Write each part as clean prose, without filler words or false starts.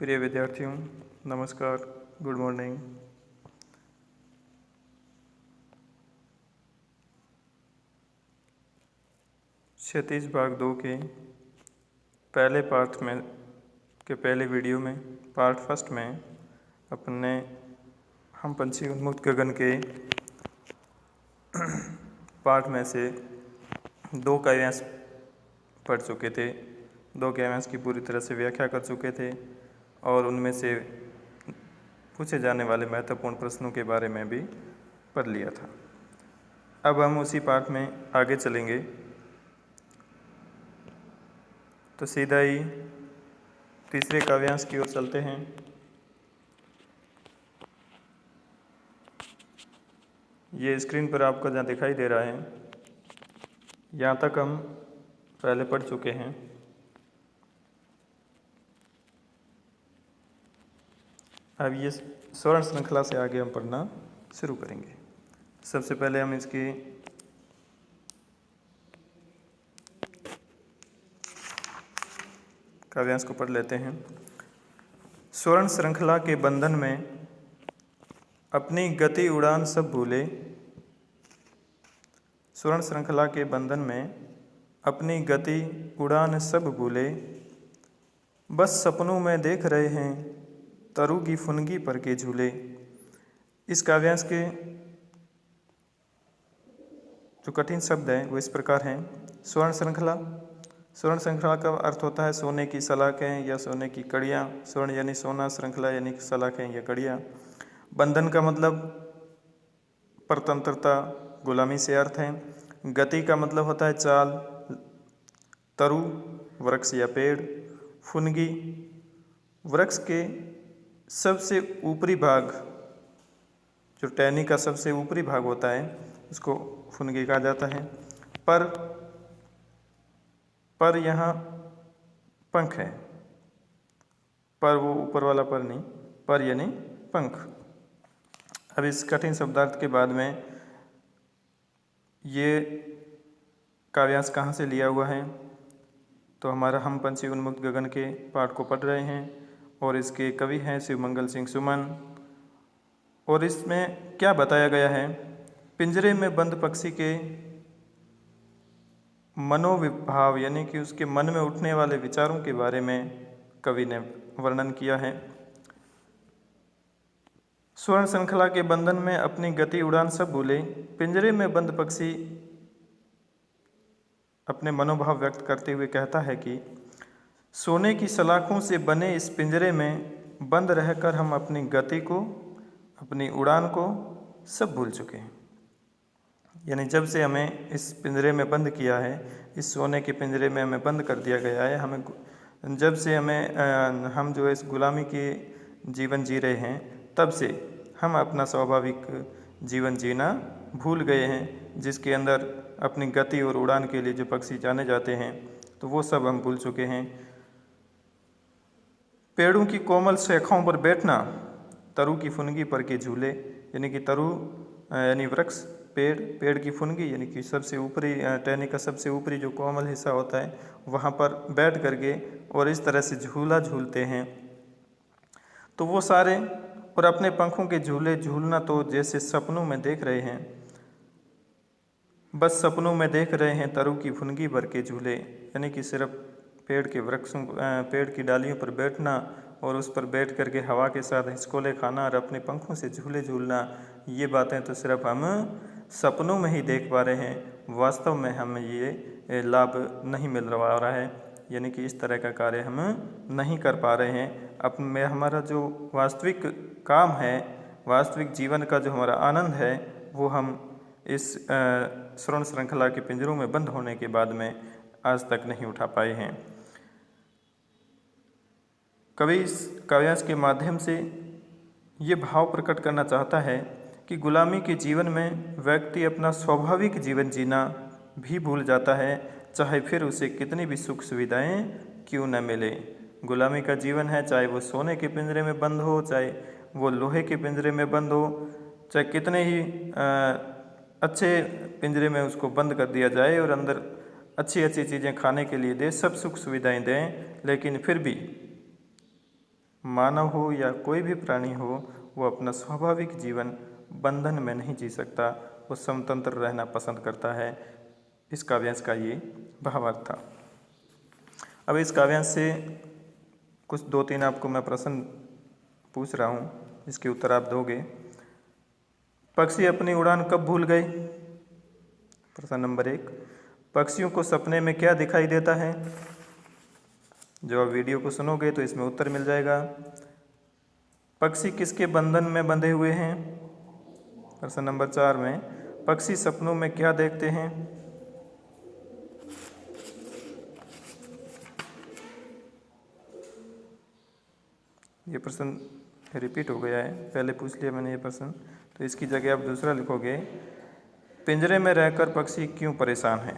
प्रिय विद्यार्थियों, नमस्कार, गुड मॉर्निंग। क्षितिज भाग 2 के पहले पार्ट में के पहले वीडियो में पार्ट फर्स्ट में अपने हम पंछी उन्मुक्त गगन के पार्ट में से 2 काव्यांश पढ़ चुके थे। 2 काव्यांश की पूरी तरह से व्याख्या कर चुके थे और उनमें से पूछे जाने वाले महत्वपूर्ण प्रश्नों के बारे में भी पढ़ लिया था। अब हम उसी पाठ में आगे चलेंगे, तो सीधा ही तीसरे काव्यांश की ओर चलते हैं। ये स्क्रीन पर आपको जहाँ दिखाई दे रहा है, यहाँ तक हम पहले पढ़ चुके हैं। अब ये स्वर्ण श्रृंखला से आगे हम पढ़ना शुरू करेंगे। सबसे पहले हम इसकी काव्यांश को पढ़ लेते हैं। स्वर्ण श्रृंखला के बंधन में अपनी गति उड़ान सब भूले। स्वर्ण श्रृंखला के बंधन में अपनी गति उड़ान सब भूले। बस सपनों में देख रहे हैं तरु की फुनगी पर के झूले। इस काव्यांश के जो कठिन शब्द हैं वो इस प्रकार हैं। स्वर्ण श्रृंखला, स्वर्ण श्रृंखला का अर्थ होता है सोने की सलाखें या सोने की कड़ियाँ। स्वर्ण यानी सोना, श्रृंखला यानी सलाखें या कड़ियाँ। बंधन का मतलब परतंत्रता, गुलामी से अर्थ है। गति का मतलब होता है चाल। तरु वृक्ष या पेड़। फुनगी वृक्ष के सबसे ऊपरी भाग, जो टहनी का सबसे ऊपरी भाग होता है उसको फुनगी कहा जाता है। पर यहाँ पंख है। पर वो ऊपर वाला पर नहीं, पर यानी पंख। अब इस कठिन शब्दार्थ के बाद में ये काव्यांश कहाँ से लिया हुआ है, तो हमारा हम पंछी उन्मुक्त गगन के पाठ को पढ़ रहे हैं और इसके कवि हैं शिवमंगल सिंह सुमन। और इसमें क्या बताया गया है, पिंजरे में बंद पक्षी के मनोविभाव यानी कि उसके मन में उठने वाले विचारों के बारे में कवि ने वर्णन किया है। स्वर्ण श्रृंखला के बंधन में अपनी गति उड़ान सब भूले। पिंजरे में बंद पक्षी अपने मनोभाव व्यक्त करते हुए कहता है कि सोने की सलाखों से बने इस पिंजरे में बंद रहकर हम अपनी गति को, अपनी उड़ान को सब भूल चुके हैं। यानी जब से हमें इस पिंजरे में बंद किया है, इस सोने के पिंजरे में हमें बंद कर दिया गया है, हमें जब से हम जो है इस गुलामी के जीवन जी रहे हैं, तब से हम अपना स्वाभाविक जीवन जीना भूल गए हैं, जिसके अंदर अपनी गति और उड़ान के लिए जो पक्षी जाने जाते हैं, तो वो सब हम भूल चुके हैं। पेड़ों की कोमल शाखाओं पर बैठना, तरु की फुनगी पर के झूले, यानी कि तरु यानी वृक्ष, पेड़ की फुनगी यानी कि सबसे ऊपरी टहनी का सबसे ऊपरी जो कोमल हिस्सा होता है, वहाँ पर बैठ करके और इस तरह से झूला झूलते हैं। तो वो सारे और अपने पंखों के झूले झूलना तो जैसे सपनों में देख रहे हैं, बस सपनों में देख रहे हैं तरु की फुनगी भर के झूले, यानी कि सिर्फ पेड़ की डालियों पर बैठना और उस पर बैठ करके हवा के साथ हिचकोले खाना और अपने पंखों से झूले झूलना, ये बातें तो सिर्फ हम सपनों में ही देख पा रहे हैं। वास्तव में हमें ये लाभ नहीं मिल रहा है, यानी कि इस तरह का कार्य हम नहीं कर पा रहे हैं। अब में हमारा जो वास्तविक काम है, वास्तविक जीवन का जो हमारा आनंद है, वो हम इस स्वर्ण श्रृंखला के पिंजरों में बंद होने के बाद में आज तक नहीं उठा पाए हैं। कवि इस काव्यांश के माध्यम से ये भाव प्रकट करना चाहता है कि गुलामी के जीवन में व्यक्ति अपना स्वाभाविक जीवन जीना भी भूल जाता है, चाहे फिर उसे कितनी भी सुख सुविधाएं क्यों न मिले। गुलामी का जीवन है, चाहे वो सोने के पिंजरे में बंद हो, चाहे वो लोहे के पिंजरे में बंद हो, चाहे कितने ही अच्छे पिंजरे में उसको बंद कर दिया जाए और अंदर अच्छी अच्छी चीज़ें खाने के लिए दे, सब सुख सुविधाएं दें, लेकिन फिर भी मानव हो या कोई भी प्राणी हो, वो अपना स्वाभाविक जीवन बंधन में नहीं जी सकता, वो स्वतंत्र रहना पसंद करता है। इस काव्यांश का ये भावार्थ था। अब इस काव्यांश से कुछ 2-3 आपको मैं प्रश्न पूछ रहा हूँ, इसके उत्तर आप दोगे। पक्षी अपनी उड़ान कब भूल गए? प्रश्न नंबर 1। पक्षियों को सपने में क्या दिखाई देता है? जो आप वीडियो को सुनोगे तो इसमें उत्तर मिल जाएगा। पक्षी किसके बंधन में बंधे हुए हैं? प्रश्न नंबर 4 में पक्षी सपनों में क्या देखते हैं? ये प्रश्न रिपीट हो गया है, पहले पूछ लिया मैंने ये प्रश्न, तो इसकी जगह आप दूसरा लिखोगे, पिंजरे में रहकर पक्षी क्यों परेशान हैं?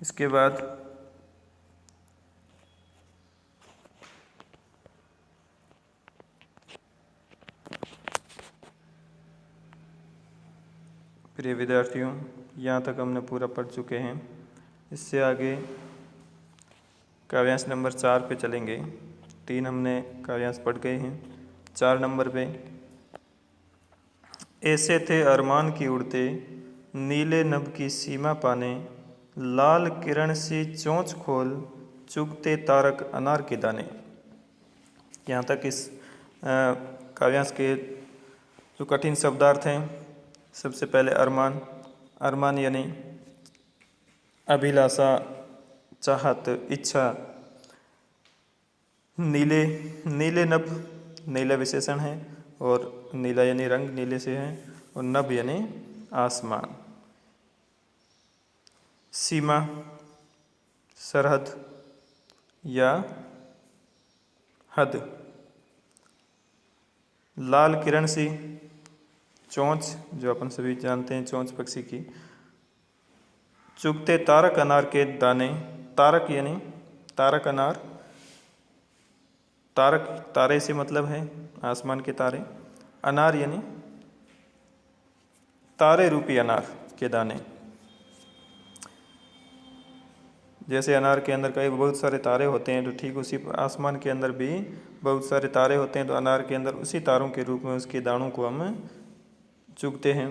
इसके बाद प्रिय विद्यार्थियों, यहाँ तक हमने पूरा पढ़ चुके हैं। इससे आगे काव्यांश नंबर 4 पे चलेंगे। 3 हमने काव्यांश पढ़ गए हैं। 4 नंबर पे, ऐसे थे अरमान की उड़ते, नीले नभ की सीमा पाने, लाल किरण सी चोंच खोल, चुगते तारक अनार के दाने। यहाँ तक इस काव्यांश के जो कठिन शब्दार्थ हैं, सबसे पहले अरमान। अरमान यानी अभिलाषा, चाहत, इच्छा। नीले, नीले नभ, नीला विशेषण है, और नीला यानी रंग, नीले से है, और नभ यानी आसमान। सीमा, सरहद या हद। लाल किरण सी, चोंच, जो अपन सभी जानते हैं चोंच पक्षी की। चुगते तारक अनार के दाने। तारक यानी तारक अनार, तारक तारे से मतलब है आसमान के तारे, अनार यानी तारे रूपी अनार के दाने। जैसे अनार के अंदर कई बहुत सारे तारे होते हैं, तो ठीक उसी आसमान के अंदर भी बहुत सारे तारे होते हैं, तो अनार के अंदर उसी तारों के रूप में उसके दानों को हम चुगते हैं।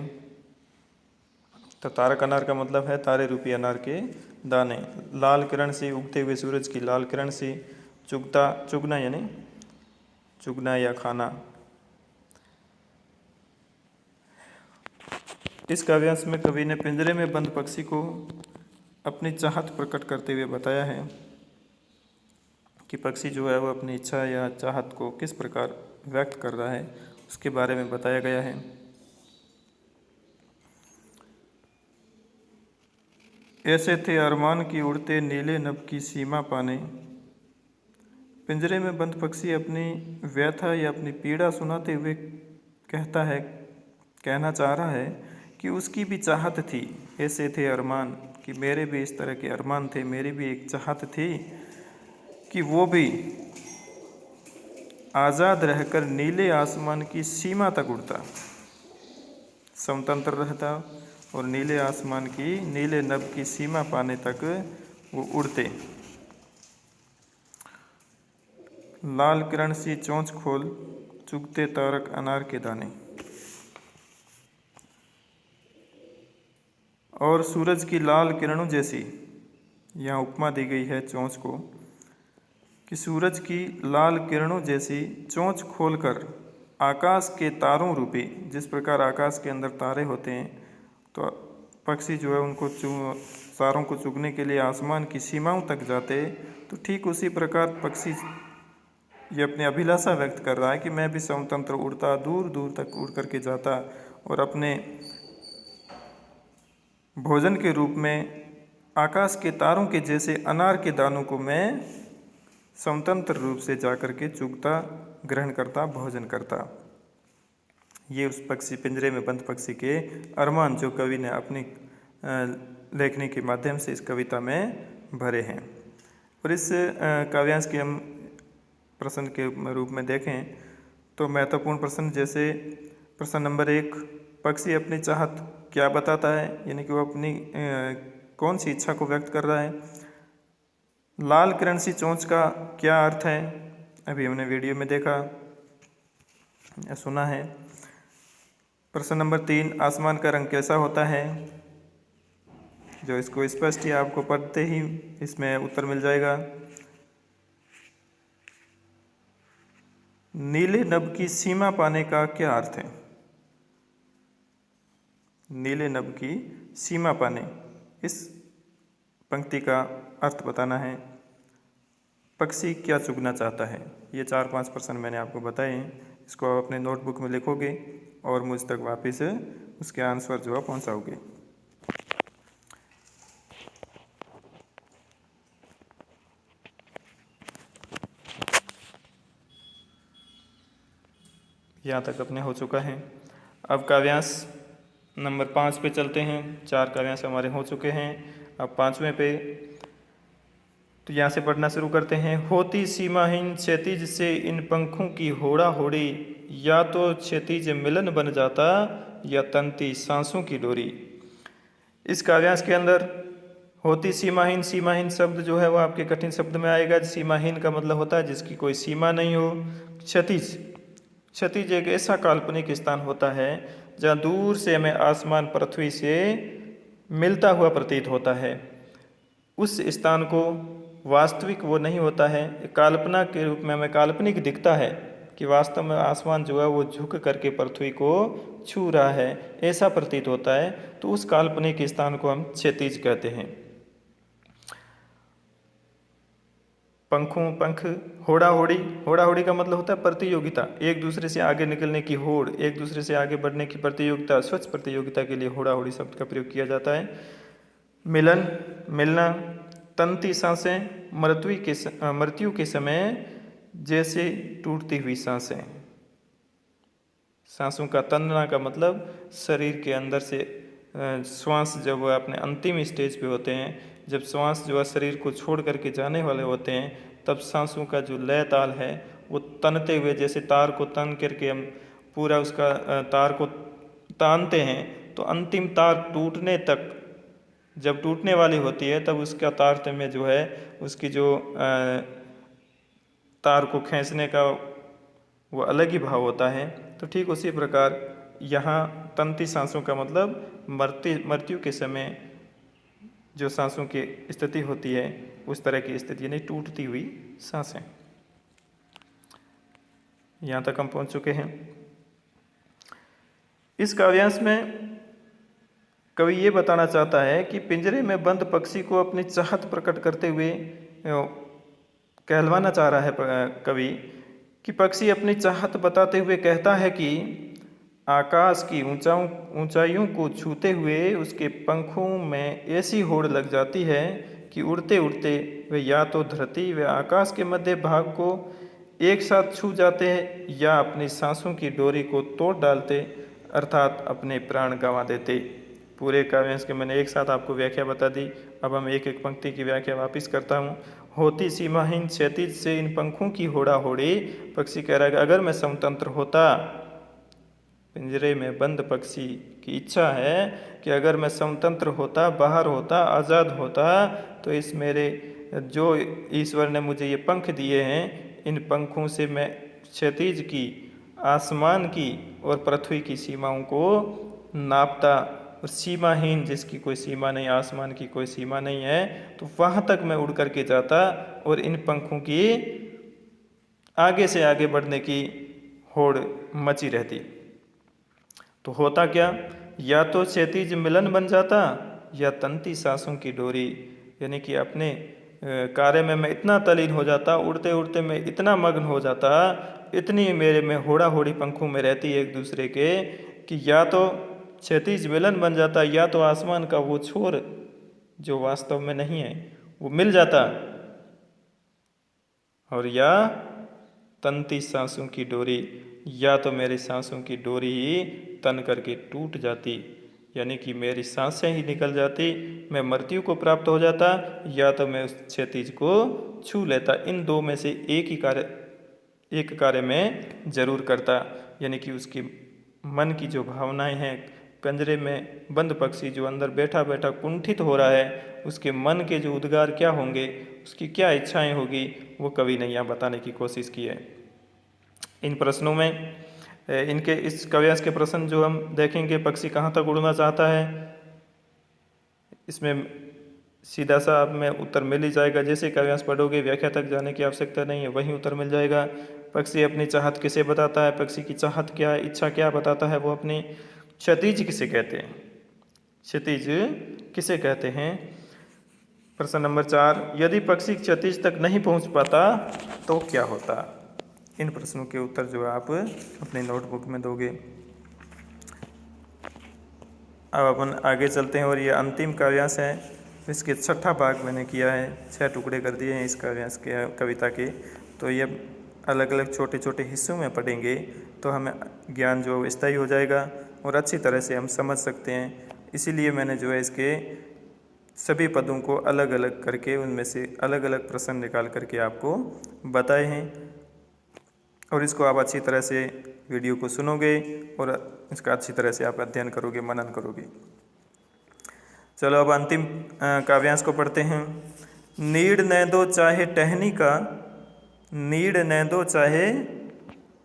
तो तारक अनार का मतलब है तारे रूपी अनार के दाने। लाल किरण से, उगते हुए सूरज की लाल किरण से, चुगता, चुगना यानी चुगना या खाना। इस काव्यांश में कवि ने पिंजरे में बंद पक्षी को अपनी चाहत प्रकट करते हुए बताया है कि पक्षी जो है वो अपनी इच्छा या चाहत को किस प्रकार व्यक्त कर रहा है, उसके बारे में बताया गया है। ऐसे थे अरमान की उड़ते, नीले नभ की सीमा पाने। पिंजरे में बंद पक्षी अपनी व्यथा या अपनी पीड़ा सुनाते हुए कहना चाह रहा है कि उसकी भी चाहत थी। ऐसे थे अरमान, कि मेरे भी इस तरह के अरमान थे, मेरी भी एक चाहत थी कि वो भी आज़ाद रहकर नीले आसमान की सीमा तक उड़ता, स्वतंत्र रहता, और नीले आसमान की, नीले नभ की सीमा पाने तक वो उड़ते। लाल किरण सी चोंच खोल, चुगते तारक अनार के दाने। और सूरज की लाल किरणों जैसी, यहाँ उपमा दी गई है चोंच को, कि सूरज की लाल किरणों जैसी चोंच खोलकर आकाश के तारों रूपी, जिस प्रकार आकाश के अंदर तारे होते हैं, तो पक्षी जो है उनको तारों को चुगने के लिए आसमान की सीमाओं तक जाते, तो ठीक उसी प्रकार पक्षी ये अपनी अभिलाषा व्यक्त कर रहा है कि मैं भी स्वतंत्र उड़ता, दूर दूर तक उड़ करके जाता, और अपने भोजन के रूप में आकाश के तारों के जैसे अनार के दानों को मैं स्वतंत्र रूप से जाकर के चुगता, ग्रहण करता, भोजन करता। ये उस पक्षी, पिंजरे में बंद पक्षी के अरमान जो कवि ने अपनी लेखनी के माध्यम से इस कविता में भरे हैं। और इस काव्यांश के हम प्रश्न के रूप में देखें तो महत्वपूर्ण प्रश्न, जैसे प्रश्न नंबर 1, पक्षी अपनी चाहत क्या बताता है, यानी कि वो अपनी कौन सी इच्छा को व्यक्त कर रहा है। लाल किरण सी चोंच का क्या अर्थ है? अभी हमने वीडियो में देखा या सुना है। प्रश्न नंबर 3, आसमान का रंग कैसा होता है? जो इसको स्पष्ट ही आपको पढ़ते ही इसमें उत्तर मिल जाएगा। नीले नभ की सीमा पाने का क्या अर्थ है? नीले नभ की सीमा पाने, इस पंक्ति का अर्थ बताना है। पक्षी क्या चुगना चाहता है? ये 4-5 प्रश्न मैंने आपको बताए हैं। इसको आप अपने नोटबुक में लिखोगे और मुझ तक वापस उसके आंसर जो है पहुँचाओगे। यहाँ तक अपने हो चुका है। अब काव्यांश नंबर 5 पे चलते हैं। 4 काव्यांश हमारे हो चुके हैं, अब 5वें पे। तो यहाँ से पढ़ना शुरू करते हैं। होती सीमाहीन क्षैतिज से इन पंखों की होड़ा होड़ी, या तो क्षैतिज मिलन बन जाता या तंती सांसों की डोरी। इस काव्यांश के अंदर होती सीमाहीन, सीमाहीन शब्द जो है वो आपके कठिन शब्द में आएगा। सीमाहीन का मतलब होता है जिसकी कोई सीमा नहीं हो। क्षैतिज, क्षैतिज एक ऐसा काल्पनिक स्थान होता है जहाँ दूर से हमें आसमान पृथ्वी से मिलता हुआ प्रतीत होता है। उस स्थान को वास्तविक वो नहीं होता है, कल्पना के रूप में हमें काल्पनिक दिखता है कि वास्तव में आसमान जो है वो झुक करके पृथ्वी को छू रहा है, ऐसा प्रतीत होता है। तो उस काल्पनिक स्थान को हम क्षैतिज कहते हैं। पंखों, पंख, होड़ा होड़ी, होड़ा होड़ी का मतलब होता है प्रतियोगिता, एक दूसरे से आगे निकलने की होड़, एक दूसरे से आगे बढ़ने की प्रतियोगिता, स्वच्छ प्रतियोगिता के लिए होड़ा होड़ी शब्द का प्रयोग किया जाता है। मिलन, मिलना। तंती सांसें, मृत्यु के समय जैसे टूटती हुई सांसें। सांसों का तनना का मतलब शरीर के अंदर से श्वास जब वह अपने अंतिम स्टेज पे होते हैं, जब श्वास जो है शरीर को छोड़ करके जाने वाले होते हैं, तब सांसों का जो लय ताल है वो तनते हुए, जैसे तार को तन करके हम पूरा उसका तार को तानते हैं, तो अंतिम तार टूटने तक, जब टूटने वाली होती है तब उसका तारतम्य जो है, उसकी जो तार को खींचने का वो अलग ही भाव होता है। तो ठीक उसी प्रकार यहाँ तंती सांसों का मतलब मृत्यु के समय जो सांसों की स्थिति होती है उस तरह की स्थिति, यानी टूटती हुई सांसें। यहाँ तक हम पहुँच चुके हैं। इस काव्यांश में कवि ये बताना चाहता है कि पिंजरे में बंद पक्षी को अपनी चाहत प्रकट करते हुए कहलवाना चाह रहा है कवि कि पक्षी अपनी चाहत बताते हुए कहता है कि आकाश की ऊंचाइयों को छूते हुए उसके पंखों में ऐसी होड़ लग जाती है कि उड़ते उड़ते वे या तो धरती व आकाश के मध्य भाग को एक साथ छू जाते हैं या अपनी सांसों की डोरी को तोड़ डालते, अर्थात अपने प्राण गंवा देते। पूरे काव्यांश के मैंने एक साथ आपको व्याख्या बता दी। अब हम एक एक पंक्ति की व्याख्या वापिस करता हूँ। होती सीमाहीन क्षैतिज से इन पंखों की होड़ा होड़ी, पक्षी कह रहा है कि अगर मैं स्वतंत्र होता, पिंजरे में बंद पक्षी की इच्छा है कि अगर मैं स्वतंत्र होता, बाहर होता, आज़ाद होता, तो इस मेरे जो ईश्वर ने मुझे ये पंख दिए हैं, इन पंखों से मैं क्षैतिज की, आसमान की और पृथ्वी की सीमाओं को नापता। और सीमाहीन, जिसकी कोई सीमा नहीं, आसमान की कोई सीमा नहीं है, तो वहाँ तक मैं उड़ करके जाता और इन पंखों की आगे से आगे बढ़ने की होड़ मची रहती। तो होता क्या, या तो क्षैतिज मिलन बन जाता या तंती सांसों की डोरी, यानी कि अपने कार्य में मैं इतना तल्लीन हो जाता, उड़ते उड़ते मैं इतना मग्न हो जाता, इतनी मेरे में होड़ा होड़ी पंखों में रहती एक दूसरे के, कि या तो क्षैतिज मिलन बन जाता, या तो आसमान का वो छोर जो वास्तव में नहीं है वो मिल जाता, और या तंती सांसों की डोरी, या तो मेरी सांसों की डोरी ही तन करके टूट जाती, यानी कि मेरी सांसें ही निकल जाती, मैं मृत्यु को प्राप्त हो जाता, या तो मैं उस क्षैतिज को छू लेता। इन दो में से एक कार्य में जरूर करता, यानी कि उसकी मन की जो भावनाएं हैं, पिंजरे में बंद पक्षी जो अंदर बैठा बैठा कुंठित हो रहा है, उसके मन के जो उद्गार क्या होंगे, उसकी क्या इच्छाएं होगी, वो कवि ने यहाँ बताने की कोशिश की है। इन प्रश्नों में इनके इस काव्यांश के प्रश्न जो हम देखेंगे, पक्षी कहाँ तक उड़ना चाहता है, इसमें सीधा सा आप में उत्तर मिल ही जाएगा। जैसे काव्यांश पढ़ोगे व्याख्या तक जाने की आवश्यकता नहीं है, वहीं उत्तर मिल जाएगा। पक्षी अपनी चाहत किसे बताता है, पक्षी की चाहत क्या, इच्छा क्या बताता है, वो अपनी क्षतिज किसे कहते हैं, क्षतिज किसे कहते हैं। प्रश्न नंबर 4, यदि पक्षी क्षतिज तक नहीं पहुंच पाता तो क्या होता। इन प्रश्नों के उत्तर जो आप अपनी नोटबुक में दोगे। अब अपन आगे चलते हैं और ये अंतिम काव्यांश है। इसके छठा भाग मैंने किया है, 6 टुकड़े कर दिए हैं इस काव्यांश के, कविता के। तो ये अलग अलग छोटे छोटे हिस्सों में पढ़ेंगे तो हमें ज्ञान जो स्थायी हो जाएगा और अच्छी तरह से हम समझ सकते हैं। इसीलिए मैंने जो है इसके सभी पदों को अलग अलग करके उनमें से अलग अलग प्रश्न निकाल करके आपको बताए हैं, और इसको आप अच्छी तरह से वीडियो को सुनोगे और इसका अच्छी तरह से आप अध्ययन करोगे, मनन करोगे। चलो अब अंतिम काव्यांश को पढ़ते हैं। नीड़ न दो चाहे टहनी का, नीड़ न दो चाहे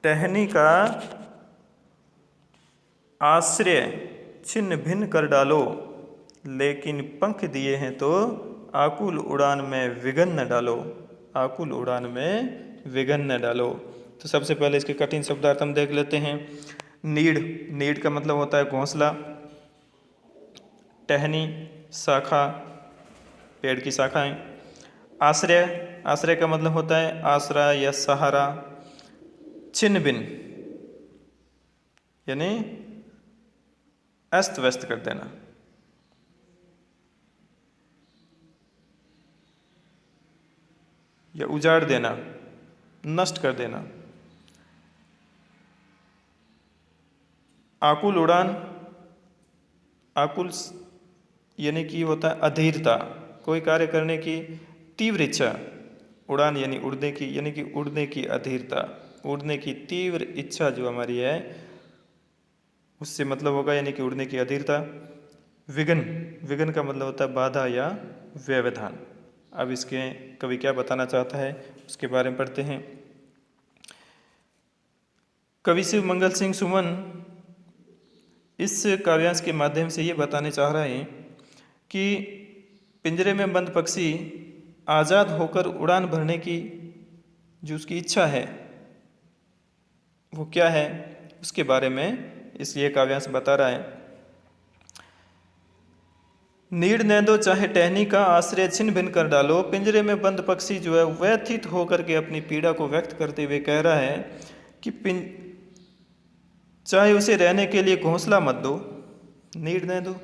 टहनी का, आश्रय छिन्न भिन्न कर डालो, लेकिन पंख दिए हैं तो आकुल उड़ान में विघन न डालो, आकुल उड़ान में विघन न डालो। तो सबसे पहले इसके कठिन शब्दार्थ हम देख लेते हैं। नीड़, नीड़ का मतलब होता है घोंसला। टहनी शाखा, पेड़ की शाखाएं। आश्रय, आश्रय का मतलब होता है आसरा या सहारा। छिन्न भिन्न यानी अस्त व्यस्त कर देना। या उजाड़ देना, नष्ट कर देना। आकुल उड़ान, आकुल यानी कि होता है अधीरता, कोई कार्य करने की तीव्र इच्छा। उड़ान यानी उड़ने की, यानी कि उड़ने की अधीरता, उड़ने की तीव्र इच्छा जो हमारी है उससे मतलब होगा, यानी कि उड़ने की अधीरता। विघन, विघन का मतलब होता है बाधा या व्यवधान। अब इसके कवि क्या बताना चाहता है उसके बारे में पढ़ते हैं। कवि शिव मंगल सिंह सुमन इस काव्यांश के माध्यम से ये बताने चाह रहे हैं कि पिंजरे में बंद पक्षी आज़ाद होकर उड़ान भरने की जो उसकी इच्छा है वो क्या है, उसके बारे में इस ये काव्यांश बता रहा है। नीड़ न दो चाहे टहनी का, आश्रय छिन्न भिन्न कर डालो। पिंजरे में बंद पक्षी जो है व्यथित होकर के अपनी पीड़ा को व्यक्त करते हुए कह रहा है कि चाहे उसे रहने के लिए घोंसला मत दो, नीड़ न दो,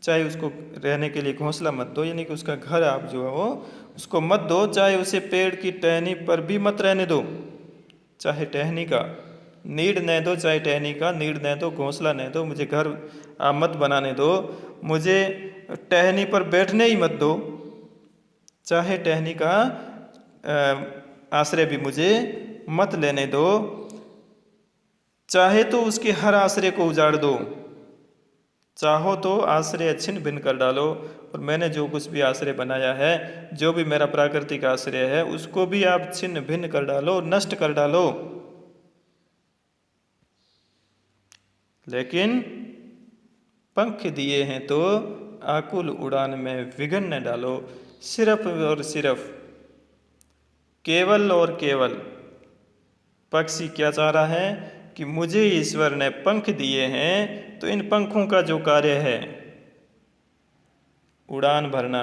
चाहे उसको रहने के लिए घोंसला मत दो, यानी कि उसका घर आप जो है वो उसको मत दो। चाहे उसे पेड़ की टहनी पर भी मत रहने दो, चाहे टहनी का, नीड़ न दो चाहे टहनी का, नीड़ न दो, घोंसला न दो, मुझे घर आप मत बनाने दो, मुझे टहनी पर बैठने ही मत दो, चाहे टहनी का आश्रय भी मुझे मत लेने दो, चाहे तो उसके हर आश्रय को उजाड़ दो, चाहो तो आश्रय छिन्न भिन्न कर डालो। और मैंने जो कुछ भी आश्रय बनाया है, जो भी मेरा प्राकृतिक आश्रय है, उसको भी आप छिन्न भिन्न कर डालो, नष्ट कर डालो, लेकिन पंख दिए हैं तो आकुल उड़ान में विघन न डालो। सिर्फ और सिर्फ, केवल और केवल पक्षी क्या चाह रहा है कि मुझे ईश्वर ने पंख दिए हैं तो इन पंखों का जो कार्य है उड़ान भरना,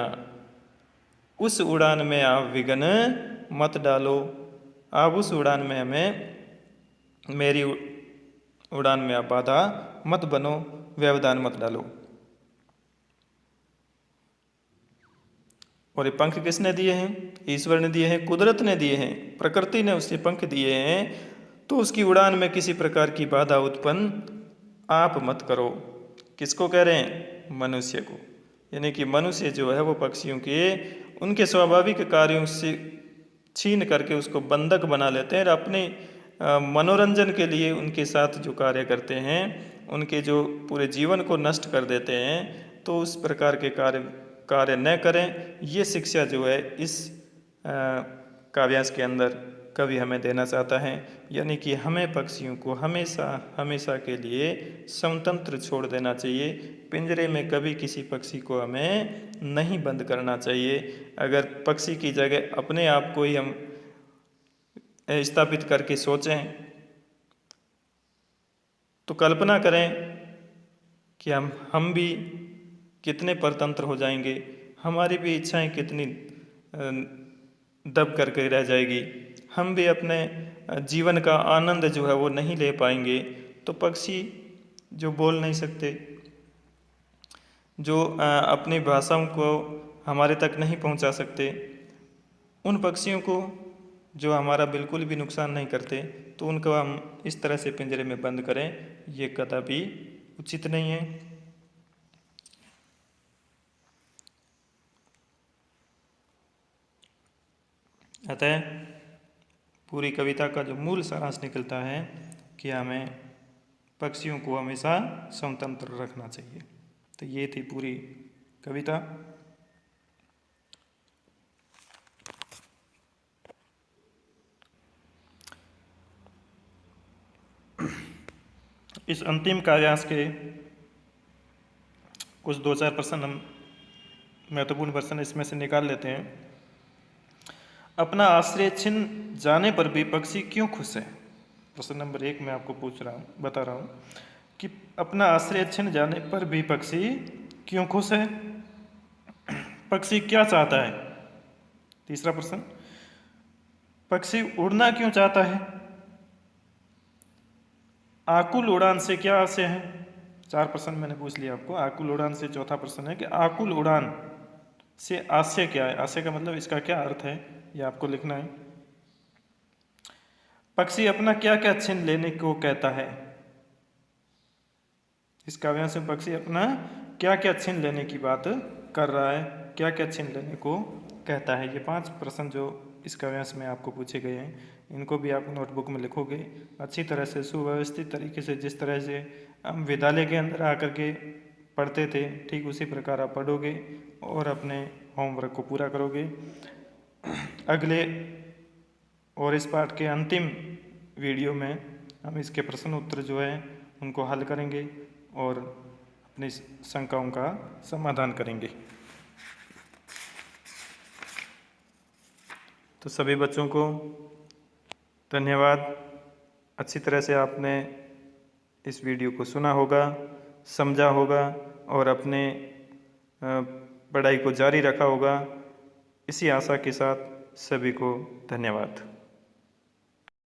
उस उड़ान में आप विघन मत डालो। आप उस उड़ान में हमें, मेरी उड़ान में आप बाधा मत बनो, व्यवधान मत डालो। और ये पंख किसने दिए हैं? ईश्वर ने दिए हैं, कुदरत ने दिए हैं, प्रकृति ने उसे पंख दिए हैं। तो उसकी उड़ान में किसी प्रकार की बाधा उत्पन्न आप मत करो। किसको कह रहे हैं? मनुष्य को। यानी कि मनुष्य जो है वो पक्षियों के उनके स्वाभाविक कार्यों से छीन करके उसको बंधक बना लेते हैं और अपनी मनोरंजन के लिए उनके साथ जो कार्य करते हैं, उनके जो पूरे जीवन को नष्ट कर देते हैं, तो उस प्रकार के कार्य न करें। ये शिक्षा जो है इस काव्यांश के अंदर कवि हमें देना चाहता है। यानी कि हमें पक्षियों को हमेशा हमेशा के लिए स्वतंत्र छोड़ देना चाहिए। पिंजरे में कभी किसी पक्षी को हमें नहीं बंद करना चाहिए। अगर पक्षी की जगह अपने आप को ही हम स्थापित करके सोचें तो कल्पना करें कि हम भी कितने परतंत्र हो जाएंगे, हमारी भी इच्छाएं कितनी दब करके रह जाएगी, हम भी अपने जीवन का आनंद जो है वो नहीं ले पाएंगे। तो पक्षी जो बोल नहीं सकते, जो अपनी भाषाओं को हमारे तक नहीं पहुंचा सकते, उन पक्षियों को जो हमारा बिल्कुल भी नुकसान नहीं करते, तो उनको हम इस तरह से पिंजरे में बंद करें, ये कदापि उचित नहीं है। अतः पूरी कविता का जो मूल सारांश निकलता है कि हमें पक्षियों को हमेशा स्वतंत्र रखना चाहिए। तो ये थी पूरी कविता। इस अंतिम काव्यांश के कुछ 2-4 प्रश्न हम महत्वपूर्ण प्रश्न इसमें से निकाल लेते हैं। अपना आश्रय छिन जाने पर भी पक्षी क्यों खुश है? प्रश्न नंबर 1 मैं आपको बता रहा हूँ कि अपना आश्रय छिन जाने पर भी पक्षी क्यों खुश है, पक्षी क्या चाहता है। तीसरा प्रश्न, पक्षी उड़ना क्यों चाहता है, आकुल उड़ान से क्या आशय है। 4 प्रश्न मैंने पूछ लिया आपको। आकुल उड़ान से चौथा प्रश्न है कि आकुल उड़ान से आशय क्या है, आशय का मतलब इसका क्या अर्थ है, यह आपको लिखना है। पक्षी अपना क्या क्या छिन लेने को कहता है। इस काव्यांश में पक्षी अपना क्या क्या छीन लेने की बात कर रहा है, क्या क्या छीन लेने को कहता है। ये 5 प्रश्न जो इस काव्यांश में आपको पूछे गए हैं, इनको भी आप नोटबुक में लिखोगे अच्छी तरह से, सुव्यवस्थित तरीके से। जिस तरह से हम विद्यालय के अंदर आकर के पढ़ते थे, ठीक उसी प्रकार आप पढ़ोगे और अपने होमवर्क को पूरा करोगे। अगले और इस पाठ के अंतिम वीडियो में हम इसके प्रश्न उत्तर जो है उनको हल करेंगे और अपनी शंकाओं का समाधान करेंगे। तो सभी बच्चों को धन्यवाद। अच्छी तरह से आपने इस वीडियो को सुना होगा, समझा होगा और अपने पढ़ाई को जारी रखा होगा। इसी आशा के साथ सभी को धन्यवाद।